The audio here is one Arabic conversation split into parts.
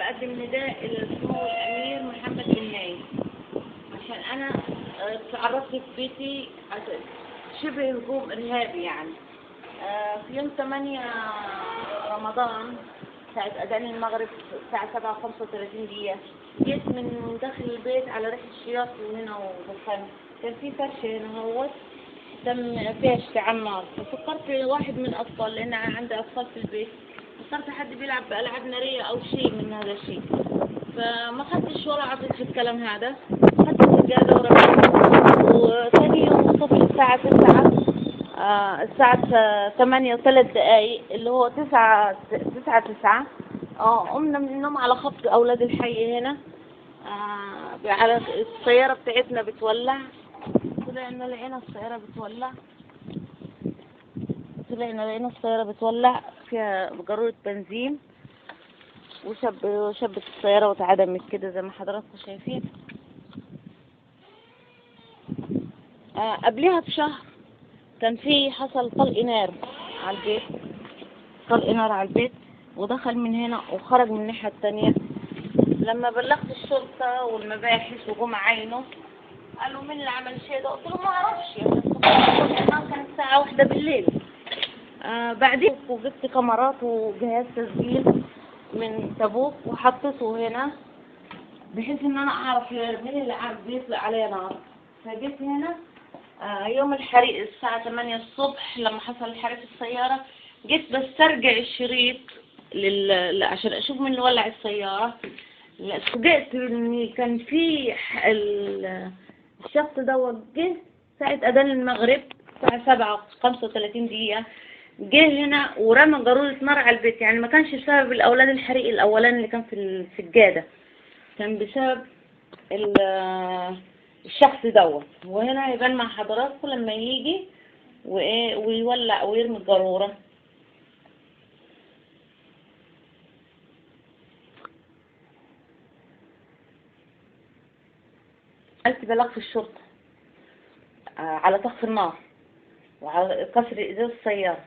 بقدم نداء إلى سمو الأمير محمد بن نايف، عشان أنا تعرضت في بيتي شبه هجوم إرهابي يعني. في يوم 8 رمضان ساعة أذان المغرب الساعة 7:35 جيت من داخل البيت على ريحة الشياط هنا ودخان. كان في فرشة هنا هوت تم فيها اشتعال نار، ففكرت واحد من الأطفال، لأن عندي أطفال في البيت، فكرت حد بيلعب بألعاب نارية أو شيء من هذا الشيء، فما خدتش ولا عطيت في الكلام هذا. خدت السجادة ورميتها، وثاني يوم الصبح الساعة 9 الساعة 8:03 اللي هو 9 قمنا من النوم على خبط أولاد الحي هنا. على السيارة بتاعتنا بتولع، طلعنا لقينا السيارة بتولع فيها جارورة بنزين، وشبت السيارة واتعدمت كده زي ما حضراتكم شايفين. قبلها بشهر كان حصل طلق نار على البيت، ودخل من هنا وخرج من الناحية التانية. لما بلغت الشرطة والمباحث وجم عينه قالوا مين اللي عمل الشيء ده؟ قلت لهم ما اعرفش، يعني كانت الساعة 1 بالليل. بعدين جبت كاميرات وجهاز تسجيل من تبوك وحطيته هنا بحيث ان انا اعرف مين اللي بيطلق عليا نار. فجيت هنا يوم الحريق الساعة 8 الصبح لما حصل الحريق في السيارة، جيت بسترجع الشريط عشان اشوف مين اللي ولع السيارة. فوجئت ان كان في الشخص ده جه ساعة اذان المغرب الساعة 7:35 جه هنا ورمى جارورة نار على البيت. يعني ما كانش بسبب الاولاد الحريق الاولاني اللي كان في السجادة، كان بسبب الشخص دوت. وهنا يبان مع حضراتكم لما يجي ويولع ويرمي الجارورة. قلت بلاغ في الشرطة على طفي النار وعلى كسر ازاز السيارة،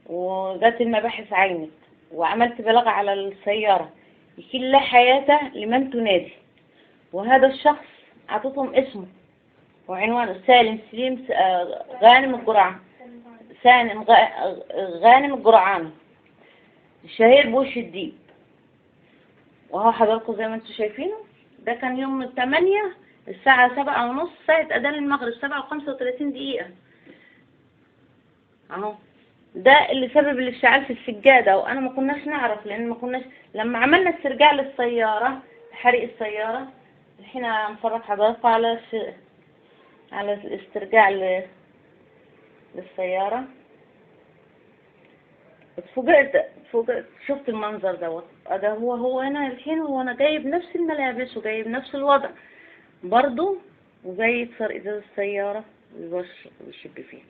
وجات المباحث عينت، وعملت بلاغ على السيارة يكيل لا حياة لمن تنادي. وهذا الشخص اعطيتهم اسمه وعنوانه: سليم غانم الجرعاني، الشهير بوش الديب. وهو حضراتكم زي ما انتم شايفينه، ده كان يوم 8 الساعة 7:30 ساعة أذان المغرب 7:35 اهو. ده اللي سبب الاشتعال في السجادة، وانا ما كناش نعرف، لان ما كناش لما عملنا استرجاع للسيارة حريق السيارة. الحين هنفرج حضراتكم على الاسترجاع للسيارة. اتفوجئت شفت المنظر دوت. ده هو هنا الحين، وانا جايب نفس الملابس وجايب نفس الوضع برضو، وجاي يكسر ازاز السيارة ويشب فيها.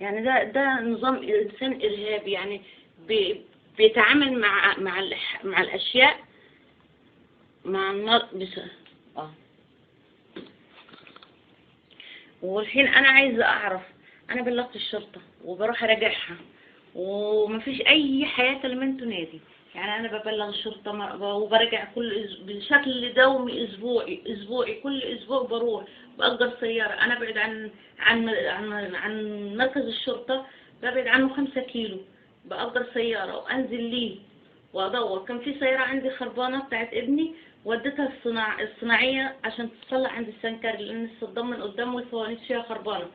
يعني ده نظام انسان ارهابي، يعني بيتعامل مع الاشياء مع النار والحين انا عايزه اعرف. انا بلغت الشرطه وبروح اراجعها ومفيش اي حياه لمن تنادي. يعني انا ببلغ الشرطه وبراجع بشكل دومي اسبوعي كل اسبوع بروح باجر سياره. انا ابعد عن مركز الشرطه، ببعد عنه 5 كيلو، باجر سياره وانزل ليه وادور. كان في سياره عندي خربانه بتاعت ابني، وديتها الصناعيه عشان تتصلح عند السنكري، لان الصدام من قدام والفوانيس فيها خربانه،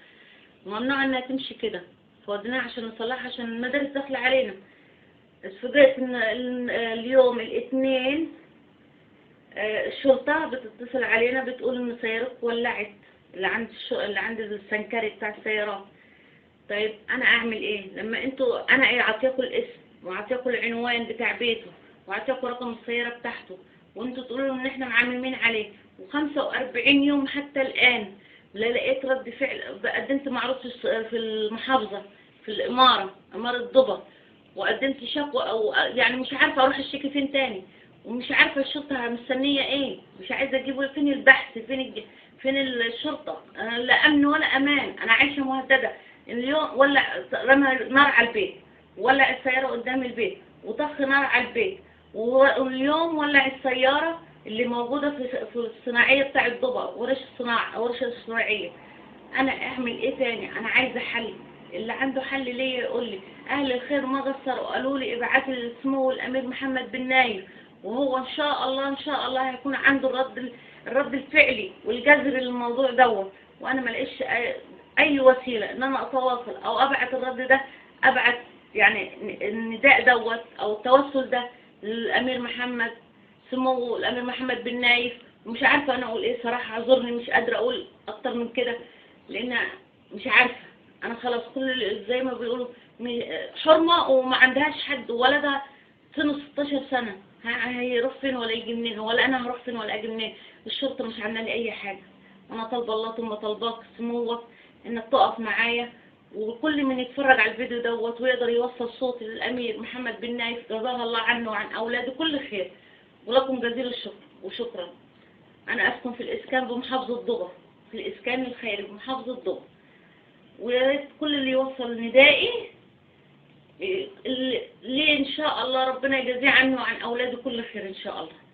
ممنوع انها تمشي كده، فوديناها عشان نصلحها عشان المدارس داخله علينا. اتفاجئت ان اليوم الاثنين الشرطه بتتصل علينا بتقول ان سيارتك ولعت اللي عند السنكري بتاع السيارات. طيب انا اعمل ايه لما انتوا انا اعطيكم الاسم واعطيكم العنوان بتاع بيته واعطيكم رقم السياره بتاعته، وانتوا تقولوا ان احنا معاملين عليه، و45 يوم حتى الان لا لقيت رد فعل. قدمت معروض في المحافظه، في اماره ضبا، وقدمت شكوى، او يعني مش عارفه اروح اشتكي فين تاني، ومش عارفه الشرطه مستنيه ايه، مش عايزه اجيبه فين البحث، فين فين الشرطة؟ لا أمن ولا أمان، أنا عايشة مهددة. اليوم ولع، رمى نار على البيت، ولع السيارة قدام البيت، وطخ نار على البيت، واليوم ولع السيارة اللي موجودة في الصناعية بتاع الضبع، ورشة الصناعية. أنا أعمل إيه تاني؟ أنا عايزة حل. اللي عنده حل ليا يقول لي. أهل الخير ما قصروا، قالوا لي ابعتي لسمو الأمير محمد بن نايف، وهو إن شاء الله إن شاء الله هيكون عنده الرد الفعلي والجذري للموضوع دوت. وأنا ما لقيتش أي وسيلة إن أنا أتواصل أو أبعت الرد ده، أبعت يعني النداء دوت أو التوسل ده للأمير محمد، سمو الأمير محمد بن نايف. مش عارفة أنا أقول إيه صراحة، اعذرني مش قادرة أقول أكتر من كده، لأن مش عارفة. أنا خلاص كل زي ما بيقولوا حرمة وما عندهاش حد، وولدها سنه 16 سنة، هيروح فين ولا يجي منين؟ ولا أنا هروح فين ولا أجي منين؟ الشرطة مش عاملة لي أي حاجة. أنا طالبة الله ثم طالباك سموك إنك تقف معايا، وكل من يتفرج على الفيديو دوت ويقدر يوصل صوتي للأمير محمد بن نايف، جزاه الله عنه وعن أولاده كل خير، ولكم جزيل الشكر وشكرا. أنا أسكن في الإسكان بمحافظة ضبع، في الإسكان الخيري بمحافظة ضبع، ويا ريت كل اللي يوصل ندائي ليه إن شاء الله ربنا يجزيه عنه وعن أولاده كل خير إن شاء الله.